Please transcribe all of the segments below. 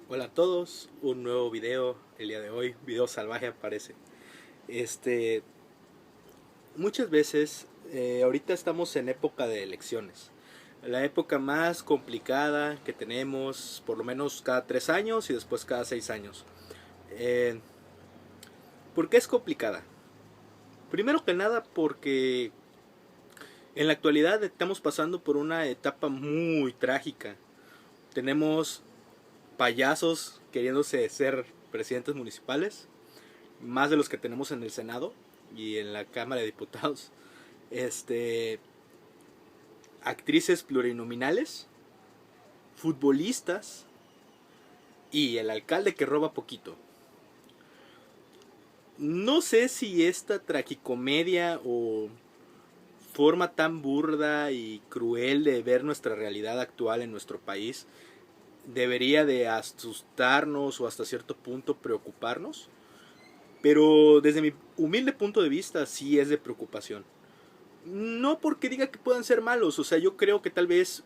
Hola a todos, un nuevo video el día de hoy, video salvaje aparece. Este, Muchas veces, ahorita estamos en época de elecciones, la época más complicada que tenemos, por lo menos cada 3 años y después cada 6 años. Eh, ¿Por qué es complicada? Primero que nada porque en la actualidad estamos pasando por una etapa muy trágica. Tenemos payasos queriéndose ser presidentes municipales, más de los que tenemos en el Senado y en la Cámara de Diputados. Este, Actrices plurinominales, futbolistas y el alcalde que roba poquito. No sé si esta tragicomedia o forma tan burda y cruel de ver nuestra realidad actual en nuestro país debería de asustarnos o hasta cierto punto preocuparnos, pero desde mi humilde punto de vista sí es de preocupación. No porque diga que puedan ser malos, o sea, yo creo que tal vez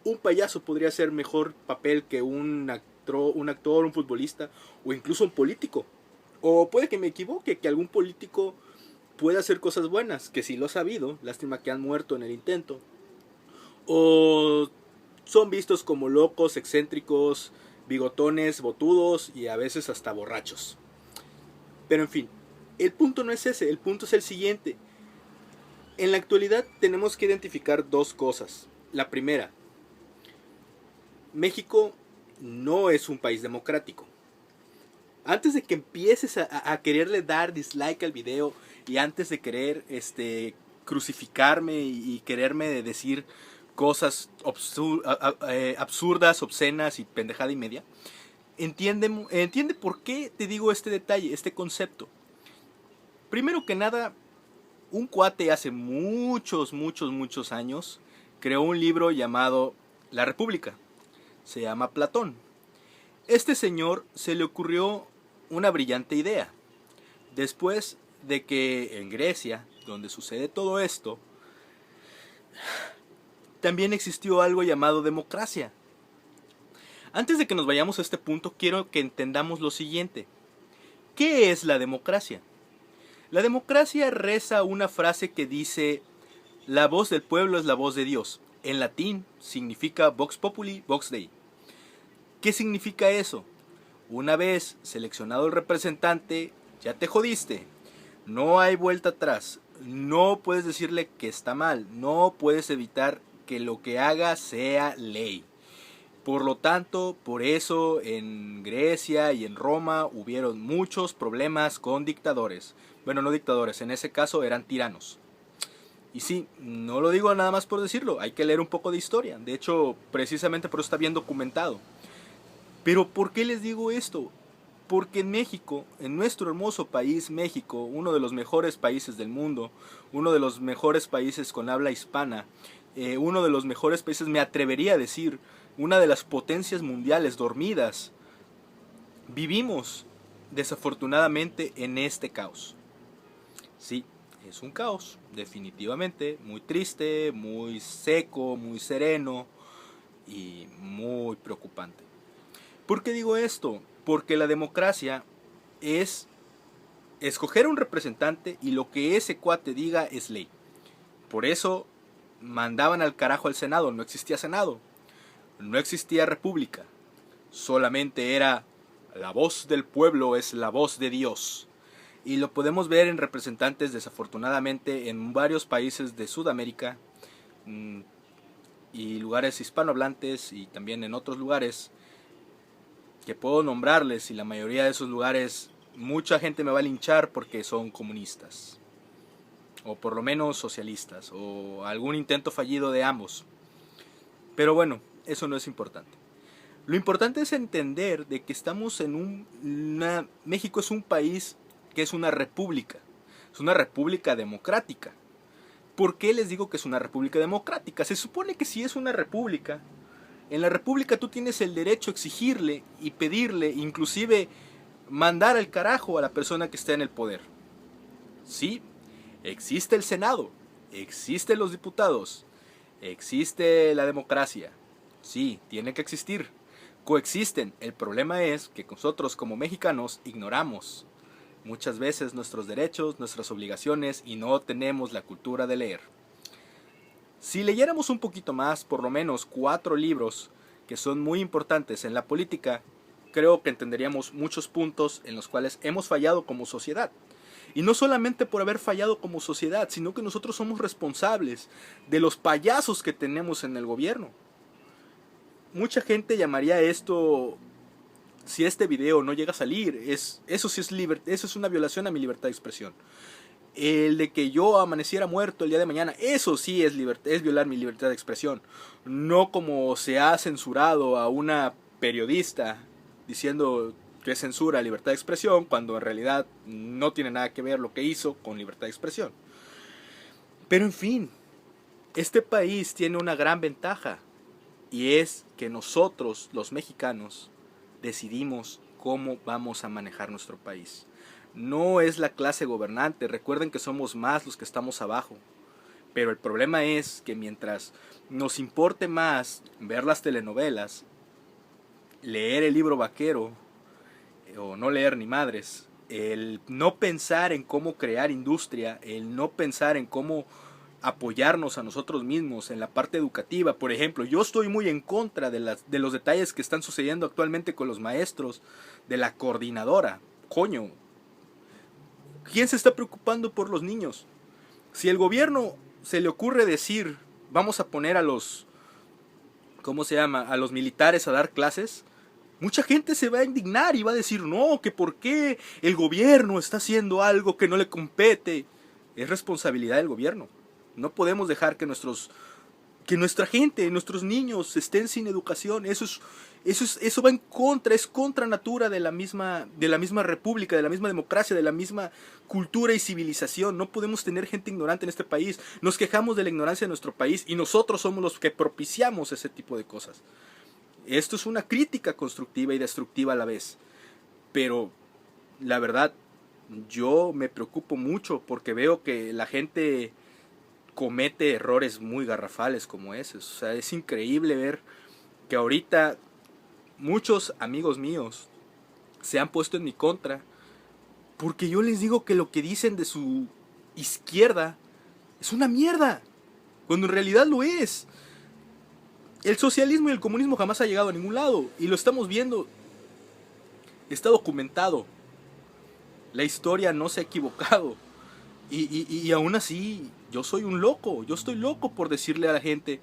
un payaso podría hacer mejor papel que un futbolista o incluso un político. O puede que me equivoque, que algún político pueda hacer cosas buenas, que sí lo ha sabido, lástima que han muerto en el intento. O son vistos como locos, excéntricos, bigotones, botudos y a veces hasta borrachos. Pero en fin, el punto no es ese, el punto es el siguiente. En la actualidad tenemos que identificar dos cosas. La primera, México no es un país democrático. Antes de que empieces a quererle dar dislike al video y antes de querer crucificarme y quererme decir cosas absurdas, obscenas y pendejada y media, entiende por qué te digo este detalle, este concepto. Primero que nada, un cuate hace muchos años creó un libro llamado La República. Se llama Platón. Este señor se le ocurrió una brillante idea. Después de que en Grecia, donde sucede todo esto, también existió algo llamado democracia. Antes de que nos vayamos a este punto, quiero que entendamos lo siguiente. ¿Qué es la democracia? La democracia reza una frase que dice: la voz del pueblo es la voz de Dios. En latín significa Vox Populi, Vox Dei. ¿Qué significa eso? Una vez seleccionado el representante, ya te jodiste. No hay vuelta atrás. No puedes decirle que está mal. No puedes evitar que lo que haga sea ley. Por lo tanto, por eso en Grecia y en Roma hubieron muchos problemas con dictadores. Bueno, no dictadores, en ese caso eran tiranos. Y sí, no lo digo nada más por decirlo, hay que leer un poco de historia. De hecho, precisamente por eso está bien documentado. Pero ¿por qué les digo esto? Porque en México, en nuestro hermoso país México, uno de los mejores países del mundo, uno de los mejores países con habla hispana, uno de los mejores países, me atrevería a decir, una de las potencias mundiales dormidas, vivimos desafortunadamente en este caos. Sí, es un caos, definitivamente, muy triste, muy seco, muy sereno y muy preocupante. ¿Por qué digo esto? Porque la democracia es escoger un representante y lo que ese cuate diga es ley. Por eso mandaban al carajo al Senado, no existía Senado, no existía república, solamente era la voz del pueblo es la voz de Dios. Y lo podemos ver en representantes desafortunadamente en varios países de Sudamérica y lugares hispanohablantes y también en otros lugares que puedo nombrarles, y la mayoría de esos lugares mucha gente me va a linchar porque son comunistas o por lo menos socialistas o algún intento fallido de ambos. Pero bueno, eso no es importante. Lo importante es entender de que estamos en México es un país que es una república. Es una república democrática. ¿Por qué les digo que es una república democrática? Se supone que si es una república, en la república tú tienes el derecho a exigirle y pedirle, inclusive mandar al carajo a la persona que está en el poder. Sí, existe el Senado, existen los diputados, existe la democracia. Sí, tiene que existir. coexisten. El problema es que nosotros como mexicanos ignoramos muchas veces nuestros derechos, nuestras obligaciones y no tenemos la cultura de leer. Si leyéramos un poquito más, por lo menos 4 libros que son muy importantes en la política, creo que entenderíamos muchos puntos en los cuales hemos fallado como sociedad. Y no solamente por haber fallado como sociedad, sino que nosotros somos responsables de los payasos que tenemos en el gobierno. Mucha gente llamaría esto, si este video no llega a salir, eso sí eso es una violación a mi libertad de expresión. El de que yo amaneciera muerto el día de mañana, eso sí es violar mi libertad de expresión. No como se ha censurado a una periodista diciendo que censura libertad de expresión, cuando en realidad no tiene nada que ver lo que hizo con libertad de expresión. Pero en fin, este país tiene una gran ventaja, y es que nosotros, los mexicanos, decidimos cómo vamos a manejar nuestro país. No es la clase gobernante, recuerden que somos más los que estamos abajo. Pero el problema es que mientras nos importe más ver las telenovelas, leer el libro vaquero, o no leer ni madres, el no pensar en cómo crear industria, el no pensar en cómo apoyarnos a nosotros mismos en la parte educativa. Por ejemplo, yo estoy muy en contra de los detalles que están sucediendo actualmente con los maestros, de la coordinadora. Coño, ¿quién se está preocupando por los niños? Si el gobierno se le ocurre decir, vamos a poner a los, ¿cómo se llama?, a los militares a dar clases, mucha gente se va a indignar y va a decir, no, que por qué el gobierno está haciendo algo que no le compete. Es responsabilidad del gobierno. No podemos dejar que nuestra gente, nuestros niños estén sin educación. Eso va en contra, es contra natura de la misma república, de la misma democracia, de la misma cultura y civilización. No podemos tener gente ignorante en este país. Nos quejamos de la ignorancia de nuestro país y nosotros somos los que propiciamos ese tipo de cosas. Esto es una crítica constructiva y destructiva a la vez. Pero la verdad, yo me preocupo mucho porque veo que la gente comete errores muy garrafales como ese. O sea, es increíble ver que ahorita muchos amigos míos se han puesto en mi contra porque yo les digo que lo que dicen de su izquierda es una mierda, cuando en realidad lo es. El socialismo y el comunismo jamás ha llegado a ningún lado, y lo estamos viendo. Está documentado. La historia no se ha equivocado. Y aún así, yo soy un loco. Yo estoy loco por decirle a la gente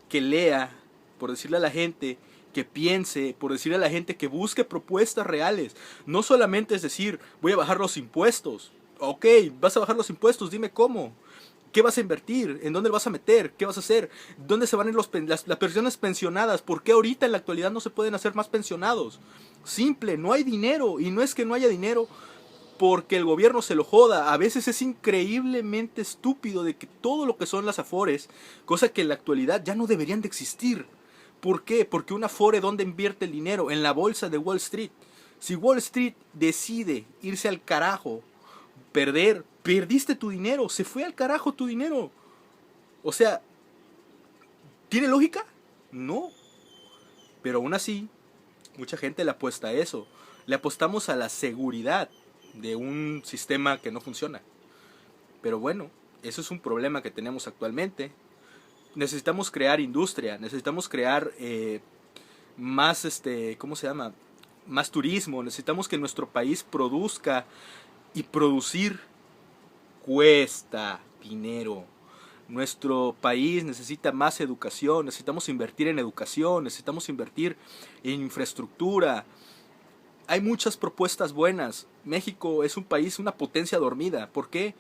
que lea, por decirle a la gente que piense, por decirle a la gente que busque propuestas reales. No solamente es decir, voy a bajar los impuestos. Ok, vas a bajar los impuestos, dime cómo. ¿Qué vas a invertir? ¿En dónde vas a meter? ¿Qué vas a hacer? ¿Dónde se van a ir las personas pensionadas? ¿Por qué ahorita en la actualidad no se pueden hacer más pensionados? Simple, no hay dinero. Y no es que no haya dinero porque el gobierno se lo joda. A veces es increíblemente estúpido de que todo lo que son las afores, cosa que en la actualidad ya no deberían de existir. ¿Por qué? Porque una afore, ¿dónde invierte el dinero? En la bolsa de Wall Street. Si Wall Street decide irse al carajo, perdiste tu dinero, se fue al carajo tu dinero. O sea, ¿tiene lógica? No. Pero aún así, mucha gente le apuesta a eso. Le apostamos a la seguridad de un sistema que no funciona. Pero bueno, eso es un problema que tenemos actualmente. Necesitamos crear industria, necesitamos crear más, ¿cómo se llama?, más turismo. Necesitamos que nuestro país produzca, y producir cuesta dinero. Nuestro país necesita más educación, necesitamos invertir en educación, necesitamos invertir en infraestructura. Hay muchas propuestas buenas. México es un país, una potencia dormida. ¿Por qué?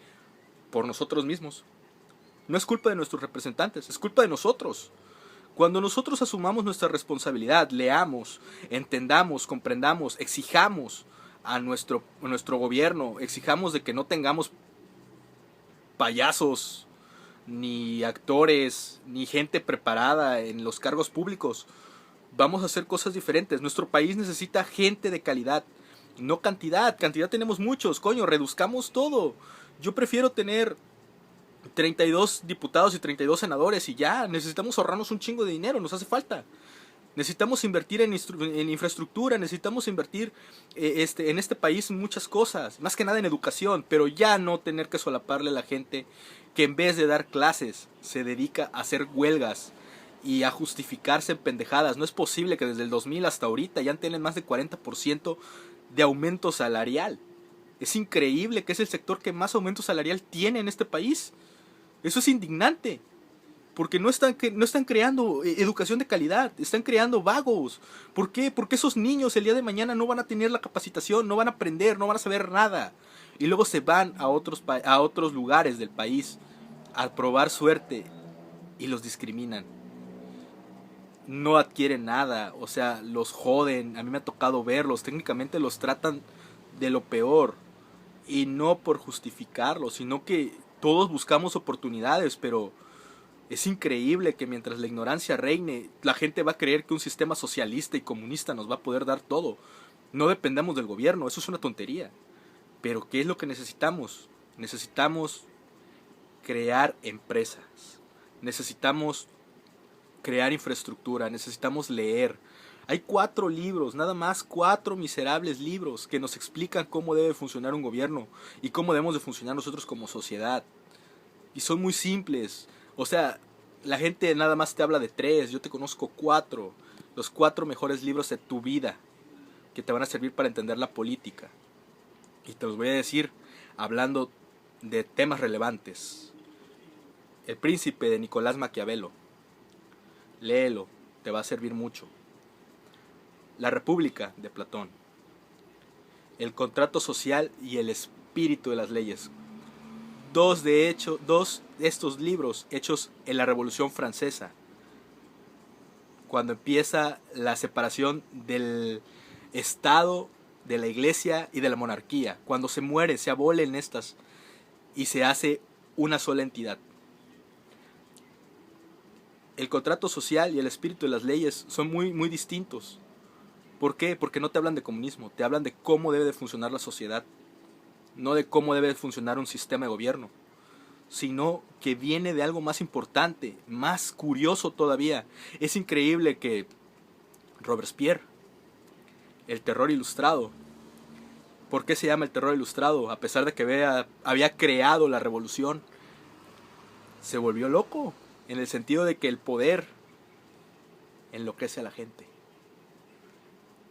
Por nosotros mismos. No es culpa de nuestros representantes, es culpa de nosotros. Cuando nosotros asumamos nuestra responsabilidad, leamos, entendamos, comprendamos, exijamos a nuestro gobierno, exijamos de que no tengamos payasos, ni actores, ni gente preparada en los cargos públicos, vamos a hacer cosas diferentes. Nuestro país necesita gente de calidad, no cantidad. Cantidad tenemos muchos, coño, reduzcamos todo. Yo prefiero tener 32 diputados y 32 senadores y ya. Necesitamos ahorrarnos un chingo de dinero, nos hace falta. Necesitamos invertir en infraestructura, necesitamos invertir en este país en muchas cosas, más que nada en educación, pero ya no tener que solaparle a la gente que en vez de dar clases se dedica a hacer huelgas y a justificarse en pendejadas. No es posible que desde el 2000 hasta ahorita ya tienen más de 40% de aumento salarial. Es increíble que es el sector que más aumento salarial tiene en este país. Eso es indignante. Porque no están creando educación de calidad, están creando vagos. ¿Por qué? Porque esos niños el día de mañana no van a tener la capacitación, no van a aprender, no van a saber nada. Y luego se van a otros lugares del país a probar suerte y los discriminan. No adquieren nada, o sea, los joden. A mí me ha tocado verlos, técnicamente los tratan de lo peor. Y no por justificarlo, sino que todos buscamos oportunidades, pero es increíble que mientras la ignorancia reine, la gente va a creer que un sistema socialista y comunista nos va a poder dar todo. No dependamos del gobierno, eso es una tontería. Pero ¿qué es lo que necesitamos? Necesitamos crear empresas. Necesitamos crear infraestructura, necesitamos leer. Hay 4 libros, nada más 4 miserables libros que nos explican cómo debe funcionar un gobierno y cómo debemos de funcionar nosotros como sociedad. Y son muy simples. O sea, la gente nada más te habla de 3, yo te conozco 4. Los 4 mejores libros de tu vida que te van a servir para entender la política. Y te los voy a decir hablando de temas relevantes. El Príncipe de Nicolás Maquiavelo. Léelo, te va a servir mucho. La República de Platón. El contrato social y el espíritu de las leyes. Dos de estos libros hechos en la Revolución Francesa, cuando empieza la separación del Estado, de la Iglesia y de la monarquía, cuando se muere, se abolen estas y se hace una sola entidad. El contrato social y el espíritu de las leyes son muy, muy distintos. ¿Por qué? Porque no te hablan de comunismo, te hablan de cómo debe de funcionar la sociedad, no de cómo debe funcionar un sistema de gobierno, sino que viene de algo más importante, más curioso todavía. Es increíble que Robespierre, el terror ilustrado, ¿por qué se llama el terror ilustrado? A pesar de que había creado la revolución, se volvió loco, en el sentido de que el poder enloquece a la gente.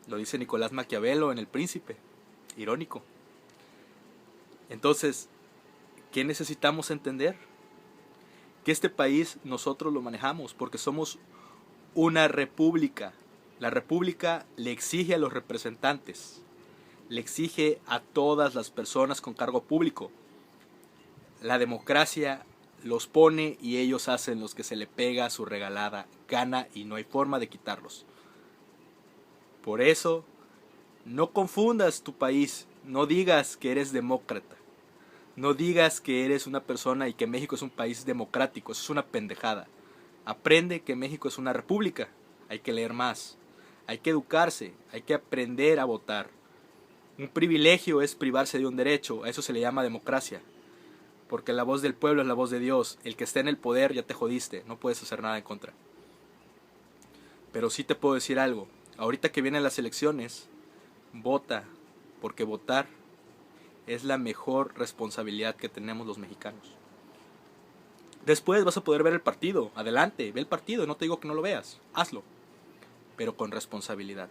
Lo dice Nicolás Maquiavelo en El Príncipe, irónico. Entonces, ¿qué necesitamos entender? Que este país nosotros lo manejamos porque somos una república. La república le exige a los representantes, le exige a todas las personas con cargo público. La democracia los pone y ellos hacen los que se le pega su regalada gana y no hay forma de quitarlos. Por eso, no confundas tu país, no digas que eres demócrata. No digas que eres una persona y que México es un país democrático, eso es una pendejada. Aprende que México es una república, hay que leer más, hay que educarse, hay que aprender a votar. Un privilegio es privarse de un derecho, a eso se le llama democracia. Porque la voz del pueblo es la voz de Dios, el que esté en el poder ya te jodiste, no puedes hacer nada en contra. Pero sí te puedo decir algo, ahorita que vienen las elecciones, vota, porque votar es la mejor responsabilidad que tenemos los mexicanos. Después vas a poder ver el partido, adelante, ve el partido, no te digo que no lo veas, hazlo, pero con responsabilidad.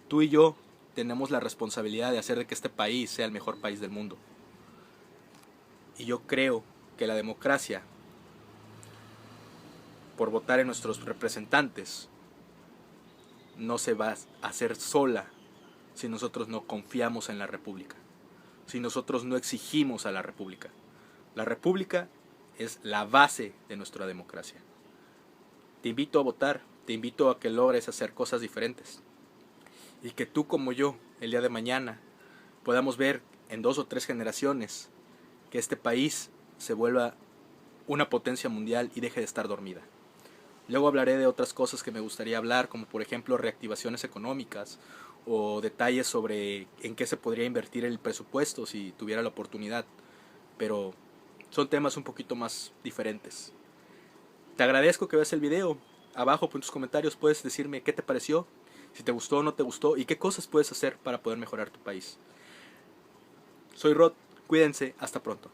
Tú y yo tenemos la responsabilidad de hacer de que este país sea el mejor país del mundo. Y yo creo que la democracia, por votar en nuestros representantes, no se va a hacer sola si nosotros no confiamos en la república, si nosotros no exigimos a la república. La república es la base de nuestra democracia. Te invito a votar, te invito a que logres hacer cosas diferentes y que tú como yo, el día de mañana, podamos ver en 2 o 3 generaciones que este país se vuelva una potencia mundial y deje de estar dormida. Luego hablaré de otras cosas que me gustaría hablar, como por ejemplo reactivaciones económicas o detalles sobre en qué se podría invertir el presupuesto si tuviera la oportunidad. Pero son temas un poquito más diferentes. Te agradezco que veas el video. abajo en tus comentarios puedes decirme qué te pareció, si te gustó o no te gustó y qué cosas puedes hacer para poder mejorar tu país. Soy Rod, cuídense, hasta pronto.